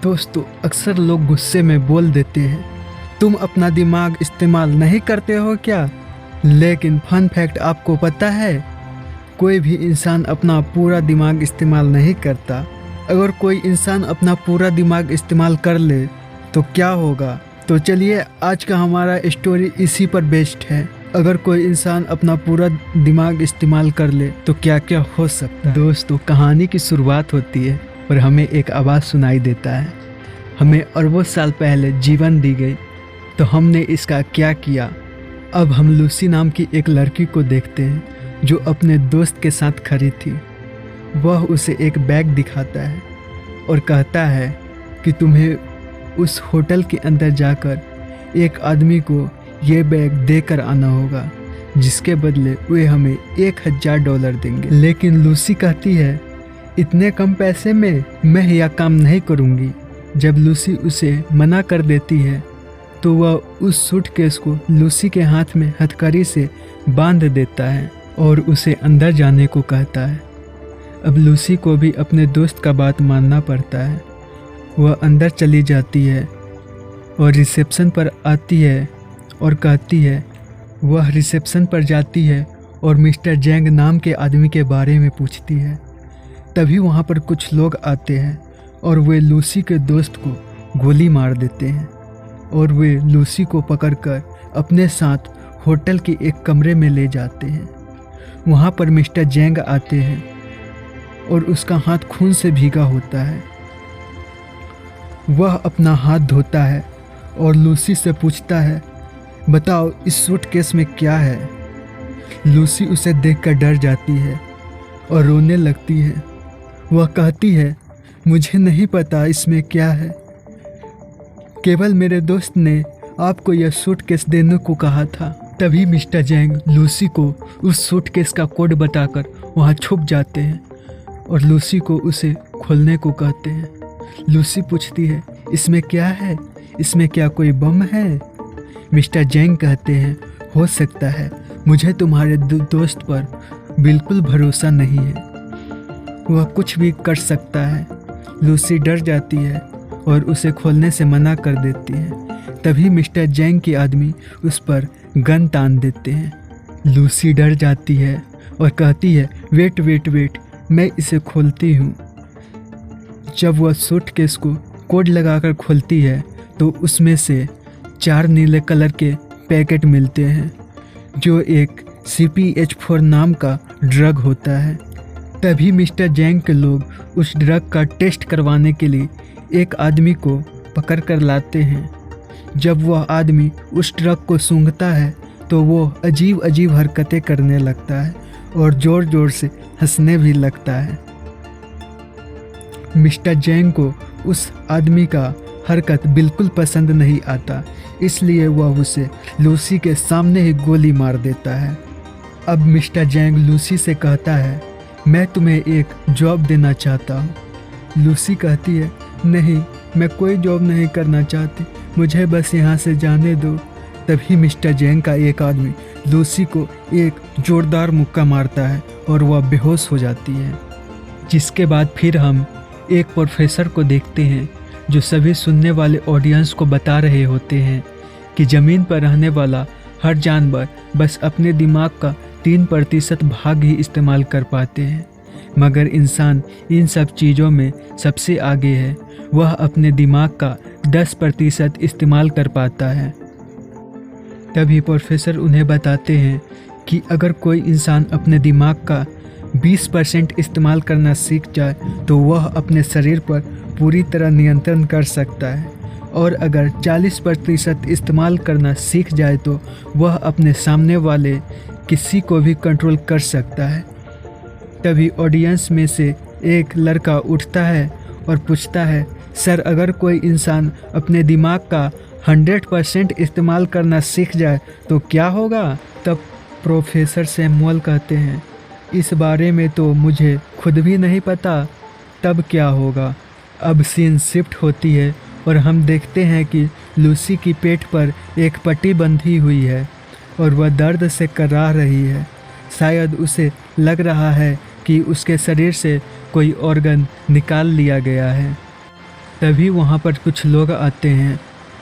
दोस्तों, अक्सर लोग गुस्से में बोल देते हैं, तुम अपना दिमाग इस्तेमाल नहीं करते हो क्या? लेकिन फन फैक्ट आपको पता है, कोई भी इंसान अपना पूरा दिमाग इस्तेमाल नहीं करता। अगर कोई इंसान अपना पूरा दिमाग इस्तेमाल कर ले तो क्या होगा? तो चलिए, आज का हमारा स्टोरी इसी पर बेस्ड है। अगर कोई इंसान अपना पूरा दिमाग इस्तेमाल कर ले तो क्या क्या हो सकता है। दोस्तों, कहानी की शुरुआत होती है और हमें एक आवाज़ सुनाई देता है। हमें अरबों साल पहले जीवन दी गई, तो हमने इसका क्या किया। अब हम लूसी नाम की एक लड़की को देखते हैं जो अपने दोस्त के साथ खड़ी थी। वह उसे एक बैग दिखाता है और कहता है कि तुम्हें उस होटल के अंदर जाकर एक आदमी को ये बैग देकर आना होगा, जिसके बदले वे हमें $1000 देंगे। लेकिन लूसी कहती है, इतने कम पैसे में मैं यह काम नहीं करूँगी। जब लूसी उसे मना कर देती है तो वह उस सूटकेस को लूसी के हाथ में हथकड़ी से बांध देता है और उसे अंदर जाने को कहता है। अब लूसी को भी अपने दोस्त का बात मानना पड़ता है। वह अंदर चली जाती है और रिसेप्शन पर आती है और कहती है। वह रिसेप्शन पर जाती है और मिस्टर जैंग नाम के आदमी के बारे में पूछती है। तभी वहाँ पर कुछ लोग आते हैं और वे लूसी के दोस्त को गोली मार देते हैं और वे लूसी को पकड़कर अपने साथ होटल के एक कमरे में ले जाते हैं। वहाँ पर मिस्टर जैंग आते हैं और उसका हाथ खून से भीगा होता है। वह अपना हाथ धोता है और लूसी से पूछता है, बताओ इस सूटकेस में क्या है। लूसी उसे देखकर डर जाती है और रोने लगती है। वह कहती है, मुझे नहीं पता इसमें क्या है, केवल मेरे दोस्त ने आपको यह सूटकेस देने को कहा था। तभी मिस्टर जैंग लूसी को उस सूटकेस का कोड बताकर वहाँ छुप जाते हैं और लूसी को उसे खोलने को कहते हैं। लूसी पूछती है, इसमें क्या है? इसमें क्या कोई बम है? मिस्टर जैंग कहते हैं, हो सकता है, मुझे तुम्हारे दोस्त पर बिल्कुल भरोसा नहीं है, वह कुछ भी कर सकता है। लूसी डर जाती है और उसे खोलने से मना कर देती है। तभी मिस्टर जैंग के आदमी उस पर गन तान देते हैं। लूसी डर जाती है और कहती है, वेट वेट वेट, मैं इसे खोलती हूँ। जब वह सूटकेस को कोड लगाकर खोलती है तो उसमें से 4 नीले कलर के पैकेट मिलते हैं, जो एक CPH4 नाम का ड्रग होता है। तभी मिस्टर जैंग के लोग उस ड्रग का टेस्ट करवाने के लिए एक आदमी को पकड़ कर लाते हैं। जब वह आदमी उस ड्रग को सूंघता है तो वो अजीब अजीब हरकतें करने लगता है और ज़ोर ज़ोर से हंसने भी लगता है। मिस्टर जैंग को उस आदमी का हरकत बिल्कुल पसंद नहीं आता, इसलिए वह उसे लूसी के सामने ही गोली मार देता है। अब मिस्टर जैंग लूसी से कहता है, मैं तुम्हें एक जॉब देना चाहता हूँ। लूसी कहती है, नहीं, मैं कोई जॉब नहीं करना चाहती, मुझे बस यहाँ से जाने दो। तभी मिस्टर जैंग का एक आदमी लूसी को एक जोरदार मुक्का मारता है और वह बेहोश हो जाती है। जिसके बाद फिर हम एक प्रोफेसर को देखते हैं जो सभी सुनने वाले ऑडियंस को बता रहे होते हैं कि ज़मीन पर रहने वाला हर जानवर बस अपने दिमाग का 3% भाग ही इस्तेमाल कर पाते हैं, मगर इंसान इन सब चीज़ों में सबसे आगे है। वह अपने दिमाग का 10% इस्तेमाल कर पाता है। तभी प्रोफेसर उन्हें बताते हैं कि अगर कोई इंसान अपने दिमाग का 20% इस्तेमाल करना सीख जाए तो वह अपने शरीर पर पूरी तरह नियंत्रण कर सकता है, और अगर 40% इस्तेमाल करना सीख जाए तो वह अपने सामने वाले किसी को भी कंट्रोल कर सकता है। तभी ऑडियंस में से एक लड़का उठता है और पूछता है, सर, अगर कोई इंसान अपने दिमाग का 100% इस्तेमाल करना सीख जाए तो क्या होगा? तब प्रोफेसर सैमुअल कहते हैं, इस बारे में तो मुझे खुद भी नहीं पता, तब क्या होगा। अब सीन शिफ्ट होती है और हम देखते हैं कि लूसी की पेट पर एक पट्टी बंधी हुई है और वह दर्द से कराह रही है। शायद उसे लग रहा है कि उसके शरीर से कोई ऑर्गन निकाल लिया गया है। तभी वहाँ पर कुछ लोग आते हैं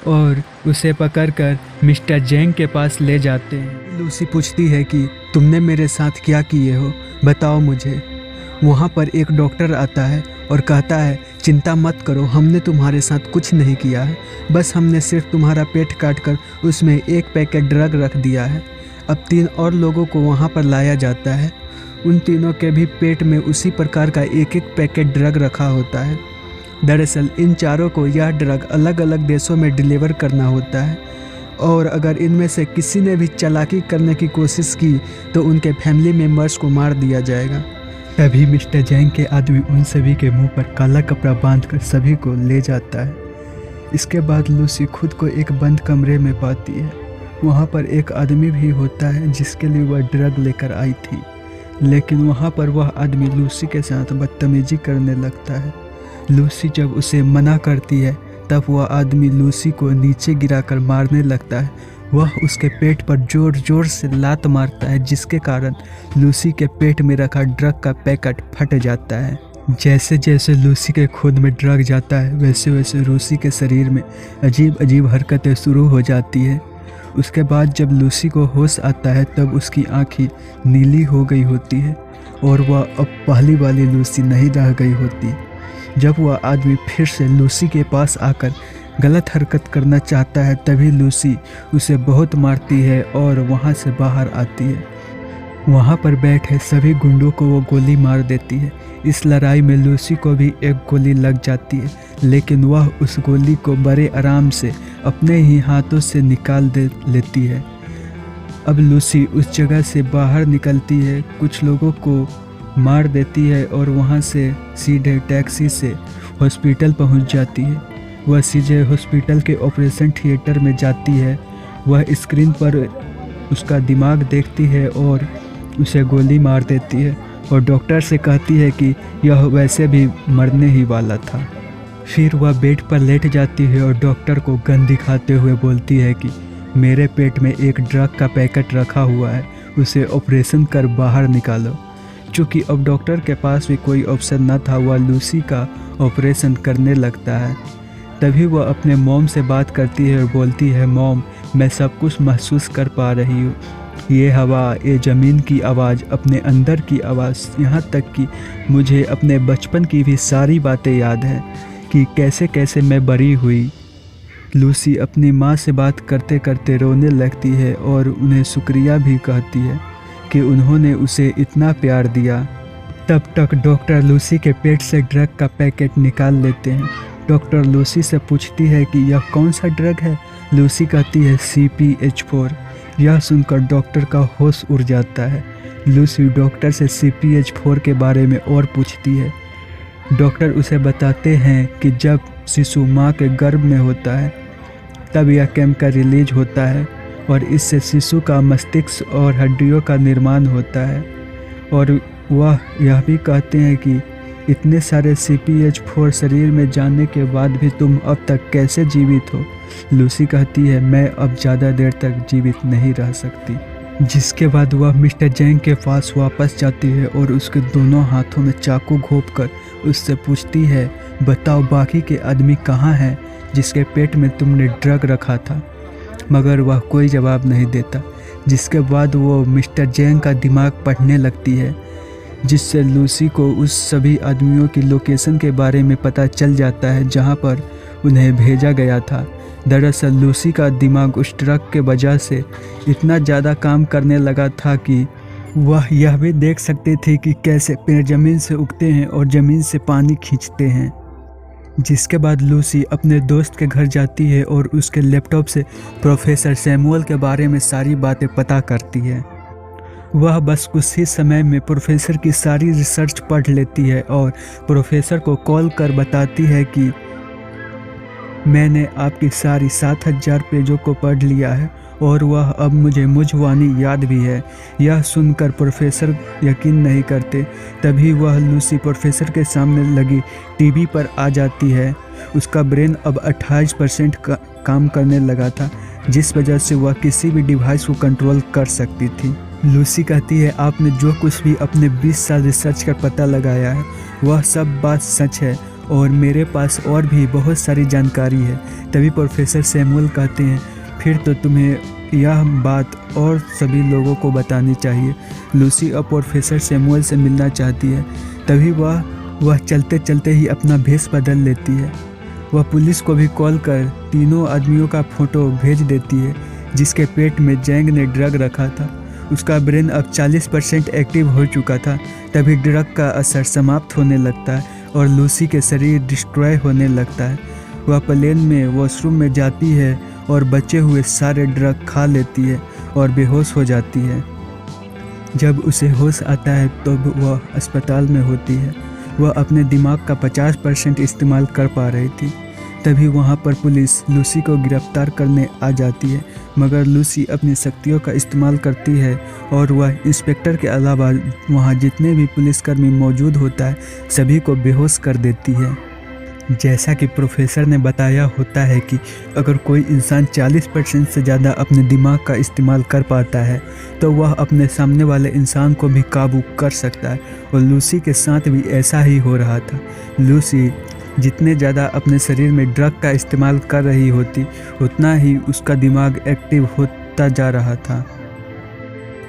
और उसे पकड़कर मिस्टर जैंग के पास ले जाते हैं। लूसी पूछती है कि तुमने मेरे साथ क्या किए हो, बताओ मुझे। वहाँ पर एक डॉक्टर आता है और कहता है चिंता मत करो, हमने तुम्हारे साथ कुछ नहीं किया है, बस हमने सिर्फ तुम्हारा पेट काट कर उसमें एक पैकेट ड्रग रख दिया है। अब 3 और लोगों को वहाँ पर लाया जाता है। उन तीनों के भी पेट में उसी प्रकार का एक एक पैकेट ड्रग रखा होता है। दरअसल इन चारों को यह ड्रग अलग अलग देशों में डिलीवर करना होता है और अगर इनमें से किसी ने भी चालाकी करने की कोशिश की तो उनके फैमिली मेम्बर्स को मार दिया जाएगा। तभी मिस्टर जैंग के आदमी उन सभी के मुंह पर काला कपड़ा बांधकर सभी को ले जाता है। इसके बाद लूसी खुद को एक बंद कमरे में पाती है। वहाँ पर एक आदमी भी होता है जिसके लिए वह ड्रग लेकर आई थी, लेकिन वहाँ पर वह आदमी लूसी के साथ बदतमीजी करने लगता है। लूसी जब उसे मना करती है तब वह आदमी लूसी को नीचे गिराकर मारने लगता है। वह उसके पेट पर जोर जोर से लात मारता है जिसके कारण लूसी के पेट में रखा ड्रग का पैकेट फट जाता है। जैसे जैसे लूसी के खून में ड्रग जाता है वैसे वैसे लूसी के शरीर में अजीब अजीब हरकतें शुरू हो जाती है। उसके बाद जब लूसी को होश आता है तब उसकी आँखें नीली हो गई होती है और वह अब पहली वाली लूसी नहीं रह गई होती। जब वह आदमी फिर से लूसी के पास आकर गलत हरकत करना चाहता है तभी लूसी उसे बहुत मारती है और वहाँ से बाहर आती है। वहाँ पर बैठे सभी गुंडों को वो गोली मार देती है। इस लड़ाई में लूसी को भी एक गोली लग जाती है, लेकिन वह उस गोली को बड़े आराम से अपने ही हाथों से निकाल लेती है। अब लूसी उस जगह से बाहर निकलती है, कुछ लोगों को मार देती है और वहाँ से सीधे टैक्सी से हॉस्पिटल पहुँच जाती है। वह सीधे हॉस्पिटल के ऑपरेशन थिएटर में जाती है। वह स्क्रीन पर उसका दिमाग देखती है और उसे गोली मार देती है और डॉक्टर से कहती है कि यह वैसे भी मरने ही वाला था। फिर वह बेड पर लेट जाती है और डॉक्टर को गन दिखाते हुए बोलती है कि मेरे पेट में एक ड्रग का पैकेट रखा हुआ है, उसे ऑपरेशन कर बाहर निकालो। चूँकि अब डॉक्टर के पास भी कोई ऑप्शन न था, वह लूसी का ऑपरेशन करने लगता है। तभी वह अपने मॉम से बात करती है और बोलती है मॉम, मैं सब कुछ महसूस कर पा रही हूँ, ये हवा, ये ज़मीन की आवाज़, अपने अंदर की आवाज़, यहाँ तक कि मुझे अपने बचपन की भी सारी बातें याद हैं कि कैसे कैसे मैं बड़ी हुई। लूसी अपनी माँ से बात करते करते रोने लगती है और उन्हें शुक्रिया भी कहती है कि उन्होंने उसे इतना प्यार दिया। तब तक डॉक्टर लूसी के पेट से ड्रग का पैकेट निकाल लेते हैं। डॉक्टर लूसी से पूछती है कि यह कौन सा ड्रग है। लूसी कहती है CPH4। यह सुनकर डॉक्टर का होश उड़ जाता है। लूसी डॉक्टर से CPH4 के बारे में और पूछती है। डॉक्टर उसे बताते हैं कि जब शिशु माँ के गर्भ में होता है तब यह केमिकल रिलीज होता है और इससे शिशु का मस्तिष्क और हड्डियों का निर्माण होता है। और वह यह भी कहते हैं कि इतने सारे CPH4 शरीर में जाने के बाद भी तुम अब तक कैसे जीवित हो। लूसी कहती है मैं अब ज़्यादा देर तक जीवित नहीं रह सकती। जिसके बाद वह मिस्टर जैंग के पास वापस जाती है और उसके दोनों हाथों में चाकू घोंपकर उससे पूछती है बताओ बाकी के आदमी कहाँ हैं जिसके पेट में तुमने ड्रग रखा था। मगर वह कोई जवाब नहीं देता। जिसके बाद वो मिस्टर जैंग का दिमाग पढ़ने लगती है, जिससे लूसी को उस सभी आदमियों की लोकेशन के बारे में पता चल जाता है जहां पर उन्हें भेजा गया था। दरअसल लूसी का दिमाग उस ट्रक के वजह से इतना ज़्यादा काम करने लगा था कि वह यह भी देख सकते थे कि कैसे पेड़ ज़मीन से उगते हैं और ज़मीन से पानी खींचते हैं। जिसके बाद लूसी अपने दोस्त के घर जाती है और उसके लैपटॉप से प्रोफेसर सैमुअल के बारे में सारी बातें पता करती है। वह बस कुछ ही समय में प्रोफेसर की सारी रिसर्च पढ़ लेती है और प्रोफेसर को कॉल कर बताती है कि मैंने आपकी सारी 7000 पेजों को पढ़ लिया है और वह अब मुझे मुझवानी याद भी है। यह सुनकर प्रोफेसर यकीन नहीं करते। तभी वह लूसी प्रोफेसर के सामने लगी टीवी पर आ जाती है। उसका ब्रेन अब 28% काम करने लगा था, जिस वजह से वह किसी भी डिवाइस को कंट्रोल कर सकती थी। लूसी कहती है आपने जो कुछ भी अपने 20 साल रिसर्च कर पता लगाया है वह सब बात सच है और मेरे पास और भी बहुत सारी जानकारी है। तभी प्रोफेसर सैमुअल कहते हैं, फिर तो तुम्हें यह बात और सभी लोगों को बतानी चाहिए। लूसी अब प्रोफेसर सैमुअल से मिलना चाहती है। तभी वह चलते चलते ही अपना भेष बदल लेती है। वह पुलिस को भी कॉल कर तीनों आदमियों का फ़ोटो भेज देती है जिसके पेट में जैंग ने ड्रग रखा था। उसका ब्रेन अब 40% एक्टिव हो चुका था। तभी ड्रग का असर समाप्त होने लगता है और लूसी के शरीर डिस्ट्रॉय होने लगता है। वह प्लेन में वॉशरूम में जाती है और बचे हुए सारे ड्रग खा लेती है और बेहोश हो जाती है। जब उसे होश आता है तब वह अस्पताल में होती है। वह अपने दिमाग का 50% इस्तेमाल कर पा रही थी। तभी वहाँ पर पुलिस लूसी को गिरफ्तार करने आ जाती है, मगर लूसी अपनी शक्तियों का इस्तेमाल करती है और वह इंस्पेक्टर के अलावा वहाँ जितने भी पुलिसकर्मी मौजूद होता है सभी को बेहोश कर देती है। जैसा कि प्रोफेसर ने बताया होता है कि अगर कोई इंसान 40% से ज़्यादा अपने दिमाग का इस्तेमाल कर पाता है तो वह अपने सामने वाले इंसान को भी काबू कर सकता है, और लूसी के साथ भी ऐसा ही हो रहा था। लूसी जितने ज़्यादा अपने शरीर में ड्रग का इस्तेमाल कर रही होती उतना ही उसका दिमाग एक्टिव होता जा रहा था।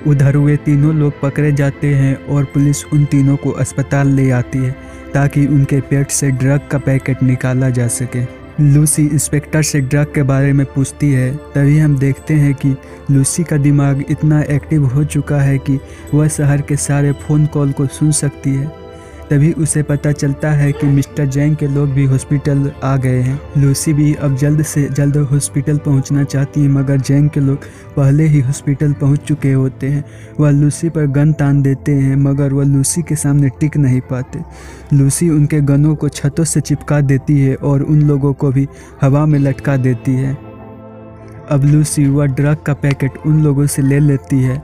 उधर वे तीनों लोग पकड़े जाते हैं और पुलिस उन तीनों को अस्पताल ले आती है ताकि उनके पेट से ड्रग का पैकेट निकाला जा सके। लूसी इंस्पेक्टर से ड्रग के बारे में पूछती है। तभी हम देखते हैं कि लूसी का दिमाग इतना एक्टिव हो चुका है कि वह शहर के सारे फ़ोन कॉल को सुन सकती है। तभी उसे पता चलता है कि मिस्टर जैंग के लोग भी हॉस्पिटल आ गए हैं। लूसी भी अब जल्द से जल्द हॉस्पिटल पहुंचना चाहती है, मगर जैंग के लोग पहले ही हॉस्पिटल पहुंच चुके होते हैं। वह लूसी पर गन तान देते हैं, मगर वह लूसी के सामने टिक नहीं पाते। लूसी उनके गनों को छतों से चिपका देती है और उन लोगों को भी हवा में लटका देती है। अब लूसी वह ड्रग का पैकेट उन लोगों से ले लेती है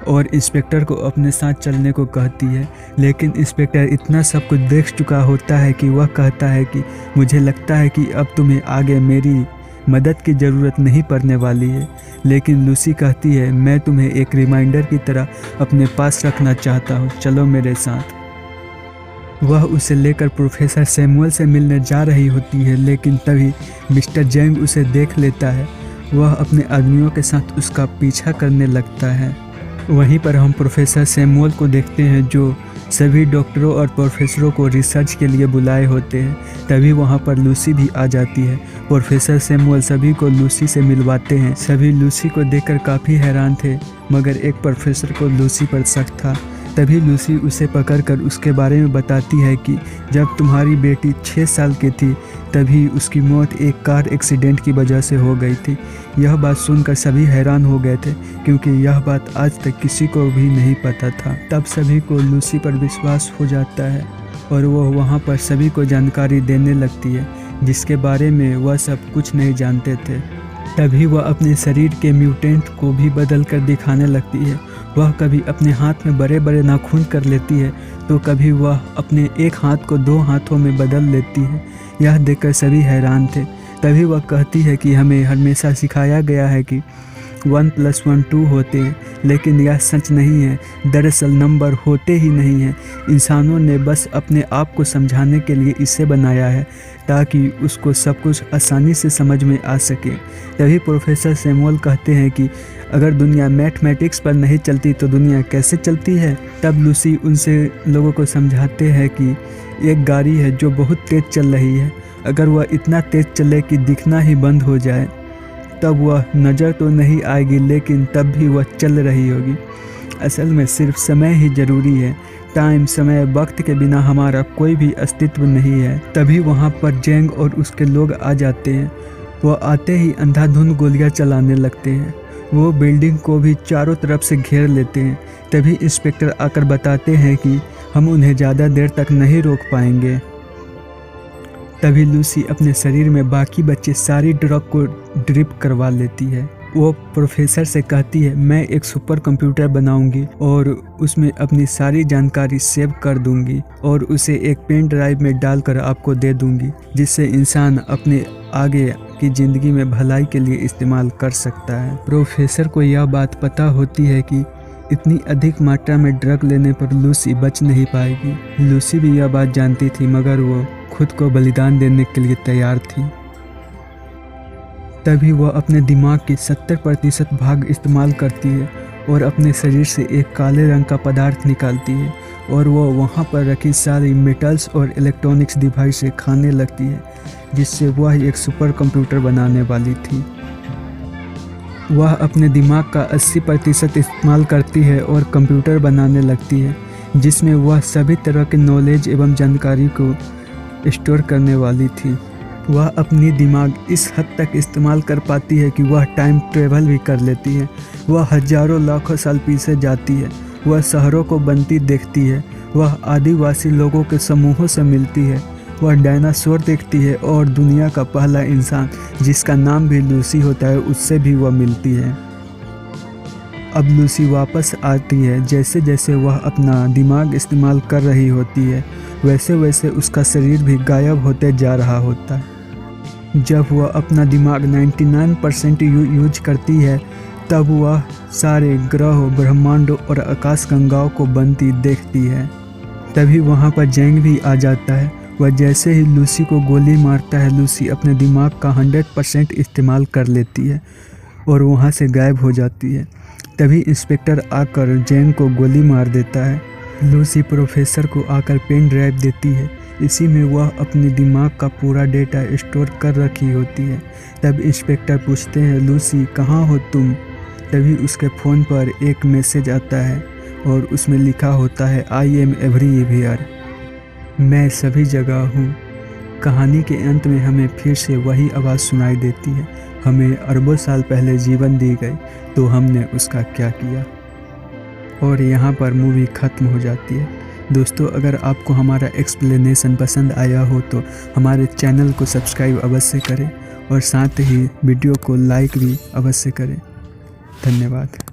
और इंस्पेक्टर को अपने साथ चलने को कहती है, लेकिन इंस्पेक्टर इतना सब कुछ देख चुका होता है कि वह कहता है कि मुझे लगता है कि अब तुम्हें आगे मेरी मदद की ज़रूरत नहीं पड़ने वाली है। लेकिन लूसी कहती है, मैं तुम्हें एक रिमाइंडर की तरह अपने पास रखना चाहता हूँ, चलो मेरे साथ। वह उसे लेकर प्रोफेसर सैमुअल से मिलने जा रही होती है, लेकिन तभी मिस्टर जैंग उसे देख लेता है। वह अपने आदमियों के साथ उसका पीछा करने लगता है। वहीं पर हम प्रोफेसर सैमुअल को देखते हैं जो सभी डॉक्टरों और प्रोफेसरों को रिसर्च के लिए बुलाए होते हैं। तभी वहां पर लूसी भी आ जाती है। प्रोफेसर सैमुअल सभी को लूसी से मिलवाते हैं। सभी लूसी को देखकर काफ़ी हैरान थे, मगर एक प्रोफेसर को लूसी पर शक था। तभी लूसी उसे पकड़कर उसके बारे में बताती है कि जब तुम्हारी बेटी 6 साल की थी तभी उसकी मौत एक कार एक्सीडेंट की वजह से हो गई थी। यह बात सुनकर सभी हैरान हो गए थे, क्योंकि यह बात आज तक किसी को भी नहीं पता था। तब सभी को लूसी पर विश्वास हो जाता है और वह वहाँ पर सभी को जानकारी देने लगती है जिसके बारे में वह सब कुछ नहीं जानते थे। तभी वह अपने शरीर के म्यूटेंट को भी बदल कर दिखाने लगती है। वह कभी अपने हाथ में बड़े बड़े नाखून कर लेती है तो कभी वह अपने एक हाथ को 2 हाथों में बदल लेती है। यह देखकर सभी हैरान थे। तभी वह कहती है कि हमें हमेशा सिखाया गया है कि 1 + 1 2 होते हैं, लेकिन यह सच नहीं है। दरअसल नंबर होते ही नहीं हैं। इंसानों ने बस अपने आप को समझाने के लिए इसे बनाया है ताकि उसको सब कुछ आसानी से समझ में आ सके। तभी प्रोफेसर सैमुअल कहते हैं कि अगर दुनिया मैथमेटिक्स पर नहीं चलती तो दुनिया कैसे चलती है। तब लूसी उनसे लोगों को समझाते हैं कि एक गाड़ी है जो बहुत तेज़ चल रही है। अगर वह इतना तेज़ चले कि दिखना ही बंद हो जाए तब वह नज़र तो नहीं आएगी, लेकिन तब भी वह चल रही होगी। असल में सिर्फ समय ही ज़रूरी है। टाइम, समय, वक्त के बिना हमारा कोई भी अस्तित्व नहीं है। तभी वहाँ पर जैंग और उसके लोग आ जाते हैं। वह आते ही अंधाधुंध गोलियां चलाने लगते हैं। वो बिल्डिंग को भी चारों तरफ से घेर लेते हैं। तभी इंस्पेक्टर आकर बताते हैं कि हम उन्हें ज़्यादा देर तक नहीं रोक पाएंगे। तभी लूसी अपने शरीर में बाकी बचे सारी ड्रग को ड्रिप करवा लेती है। वो प्रोफेसर से कहती है, मैं एक सुपर कंप्यूटर बनाऊंगी और उसमें अपनी सारी जानकारी सेव कर दूंगी और उसे एक पेन ड्राइव में डालकर आपको दे दूंगी, जिससे इंसान अपने आगे की ज़िंदगी में भलाई के लिए इस्तेमाल कर सकता है। प्रोफेसर को यह बात पता होती है कि इतनी अधिक मात्रा में ड्रग लेने पर लूसी बच नहीं पाएगी। लूसी भी यह बात जानती थी, मगर वो खुद को बलिदान देने के लिए तैयार थी। तभी वह अपने दिमाग के 70% भाग इस्तेमाल करती है और अपने शरीर से एक काले रंग का पदार्थ निकालती है और वह वहाँ पर रखी सारी मेटल्स और इलेक्ट्रॉनिक्स डिवाइस से खाने लगती है, जिससे वह एक सुपर कंप्यूटर बनाने वाली थी। वह अपने दिमाग का 80% इस्तेमाल करती है और कंप्यूटर बनाने लगती है, जिसमें वह सभी तरह के नॉलेज एवं जानकारी को स्टोर करने वाली थी। वह अपनी दिमाग इस हद तक इस्तेमाल कर पाती है कि वह टाइम ट्रेवल भी कर लेती है। वह हजारों लाखों साल पीछे जाती है। वह शहरों को बनती देखती है। वह आदिवासी लोगों के समूहों से मिलती है। वह डायनासोर देखती है और दुनिया का पहला इंसान, जिसका नाम भी लूसी होता है, उससे भी वह मिलती है। अब लूसी वापस आती है। जैसे जैसे वह अपना दिमाग इस्तेमाल कर रही होती है, वैसे वैसे उसका शरीर भी गायब होते जा रहा होता है। जब वह अपना दिमाग 99% यूज करती है, तब वह सारे ग्रहों, ब्रह्मांडों और आकाश गंगाओं को बनती देखती है। तभी वहाँ पर जैंग भी आ जाता है। वह जैसे ही लूसी को गोली मारता है, लूसी अपने दिमाग का 100% इस्तेमाल कर लेती है और वहाँ से गायब हो जाती है। तभी इंस्पेक्टर आकर जैंग को गोली मार देता है। लूसी प्रोफेसर को आकर पेन ड्राइव देती है। इसी में वह अपने दिमाग का पूरा डेटा स्टोर कर रखी होती है। तब इंस्पेक्टर पूछते हैं, लूसी कहाँ हो तुम? तभी उसके फ़ोन पर एक मैसेज आता है और उसमें लिखा होता है, आई एम एवरीवेयर, मैं सभी जगह हूँ। कहानी के अंत में हमें फिर से वही आवाज़ सुनाई देती है, हमें अरबों साल पहले जीवन दी गई, तो हमने उसका क्या किया। और यहाँ पर मूवी ख़त्म हो जाती है। दोस्तों, अगर आपको हमारा एक्सप्लेनेशन पसंद आया हो तो हमारे चैनल को सब्सक्राइब अवश्य करें और साथ ही वीडियो को लाइक भी अवश्य करें। धन्यवाद।